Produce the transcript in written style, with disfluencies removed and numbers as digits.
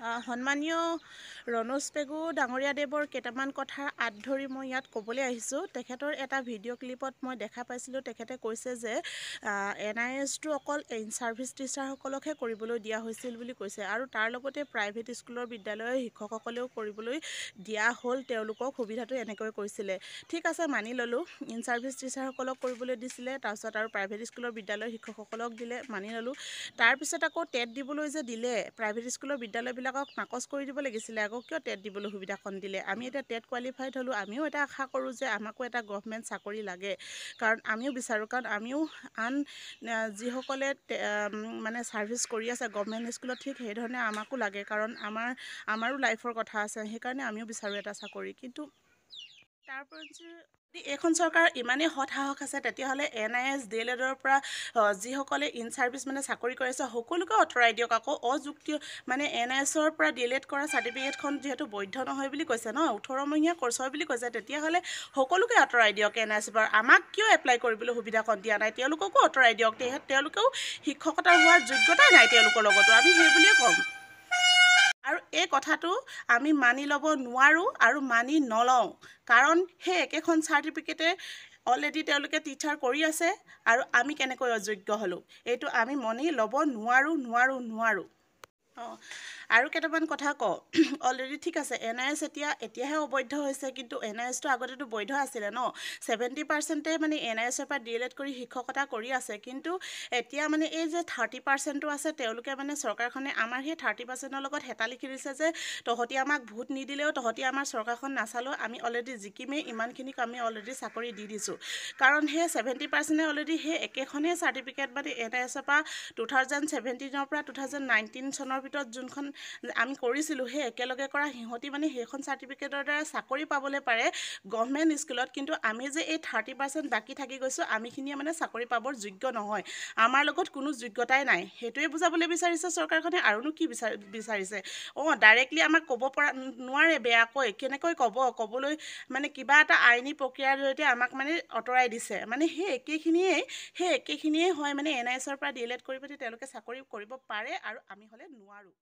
সন্মানীয় ৰণোজ পেগু ডাঙৰীয়াদেৱৰ কেইটামান কথাৰ আঁত ধৰি মই ইয়াত ক'বলৈ আহিছোঁ। তেখেতৰ এটা ভিডিঅ' ক্লিপত মই দেখা পাইছিলোঁ, তেখেতে কৈছে যে NISটো অকল ইন ছাৰ্ভিচ টিচাৰসকলকহে কৰিবলৈ দিয়া হৈছিল বুলি কৈছে, আৰু তাৰ লগতে প্ৰাইভেট স্কুলৰ বিদ্যালয়ৰ শিক্ষকসকলেও কৰিবলৈ দিয়া হ'ল, তেওঁলোকক সুবিধাটো এনেকৈ কৈছিলে। ঠিক আছে, মানি ল'লোঁ, ইন ছাৰ্ভিচ টিচাৰসকলক কৰিবলৈ দিছিলে, তাৰপিছত আৰু প্ৰাইভেট স্কুলৰ বিদ্যালয়ৰ শিক্ষকসকলক দিলে, মানি ল'লোঁ। তাৰপিছত আকৌ টেট দিবলৈ যে দিলে, প্ৰাইভেট স্কুলৰ বিদ্যালয়বিলাকক নাকচ কৰি দিব লাগিছিলে, আকৌ কিয় টেট দিবলৈ সুবিধাখন দিলে? আমি এতিয়া টেট কোৱালিফাইড হ'লোঁ, আমিও এটা আশা কৰোঁ যে আমাকো এটা গভৰ্ণমেণ্ট চাকৰি লাগে, কাৰণ আমিও বিচাৰোঁ, কাৰণ আমিও আন যিসকলে মানে ছাৰ্ভিচ কৰি আছে গভৰ্ণমেণ্ট স্কুলত, ঠিক সেইধৰণে আমাকো লাগে, কাৰণ আমাৰো লাইফৰ কথা আছে, সেইকাৰণে আমিও বিচাৰোঁ এটা চাকৰি। কিন্তু তাৰ ওপৰত যদি এইখন চৰকাৰৰ ইমানেই সৎসাহস আছে, তেতিয়াহ'লে NIS DLEDৰ পৰা যিসকলে ইন ছাৰ্ভিচ মানে চাকৰি কৰিছে সকলোকে আঁতৰাই দিয়ক। আকৌ অযুক্তি মানে NISৰ পৰা DLED কৰা চাৰ্টিফিকেটখন যিহেতু বৈধ নহয় বুলি কৈছে ন, 18 মহীয়া কৰ্চ হয় বুলি কৈছে, তেতিয়াহ'লে সকলোকে আঁতৰাই দিয়ক NISৰ পৰা। আমাক কিয় এপ্লাই কৰিবলৈ সুবিধাখন দিয়া নাই, তেওঁলোককো আঁতৰাই দিয়ক। তেওঁলোকেও শিক্ষকতা হোৱাৰ যোগ্যতাই নাই তেওঁলোকৰ লগতো, আমি সেই বুলিয়ে ক'ম। আৰু এই কথাটো আমি মানি ল'ব নোৱাৰোঁ আৰু মানি নলওঁ, কাৰণ সেই একেখন চাৰ্টিফিকেটে অলৰেডি তেওঁলোকে টিচাৰ কৰি আছে, আৰু আমি কেনেকৈ অযোগ্য হ'লোঁ, এইটো আমি মানি ল'ব নোৱাৰোঁ। আৰু কেইটামান কথা কওঁ। অলৰেডি ঠিক আছে, NIS এতিয়াহে অবৈধ হৈছে, কিন্তু NISটো আগতেতো বৈধ আছিলে ন। 70%ই মানে NISৰ পৰা DLED কৰি শিক্ষকতা কৰি আছে, কিন্তু এতিয়া মানে এই যে 30%টো আছে, তেওঁলোকে মানে চৰকাৰখনে আমাৰ সেই 30%ৰ লগত হেতা লিখি দিছে যে তহঁতি আমাক ভোট নিদিলেও, তহঁতি আমাৰ চৰকাৰখন নাচালেও আমি অলৰেডি জিকিমেই, ইমানখিনিক আমি অলৰেডি চাকৰি দি দিছোঁ। কাৰণ সেই 70%এ অলৰেডি সেই একেখনেই চাৰ্টিফিকেট মানে NISৰ পৰা 2017ৰ পৰা 2019 চনৰ ভিতৰত যোনখন আমি কৰিছিলোঁ, সেই একেলগে কৰা সিহঁতি মানে সেইখন চাৰ্টিফিকেটৰ দ্বাৰা চাকৰি পাবলৈ পাৰে গভৰ্ণমেণ্ট স্কুলত, কিন্তু আমি যে এই 30% বাকী থাকি গৈছোঁ, আমিখিনিয়ে মানে চাকৰি পাবৰ যোগ্য নহয়, আমাৰ লগত কোনো যোগ্যতাই নাই, সেইটোৱে বুজাবলৈ বিচাৰিছে চৰকাৰখনে। আৰুনো কি বিচাৰিছে? ডাইৰেক্টলি আমাক ক'ব পৰা নোৱাৰে বেয়াকৈ, কেনেকৈ ক'বলৈ মানে কিবা এটা আইনী প্ৰক্ৰিয়াৰ জৰিয়তে আমাক মানে আঁতৰাই দিছে, মানে সেই একেখিনিয়েই হয় মানে NISৰ পৰা DLED কৰি পিনি তেওঁলোকে চাকৰি কৰিব পাৰে, আৰু আমি হ'লে নোৱাৰোঁ।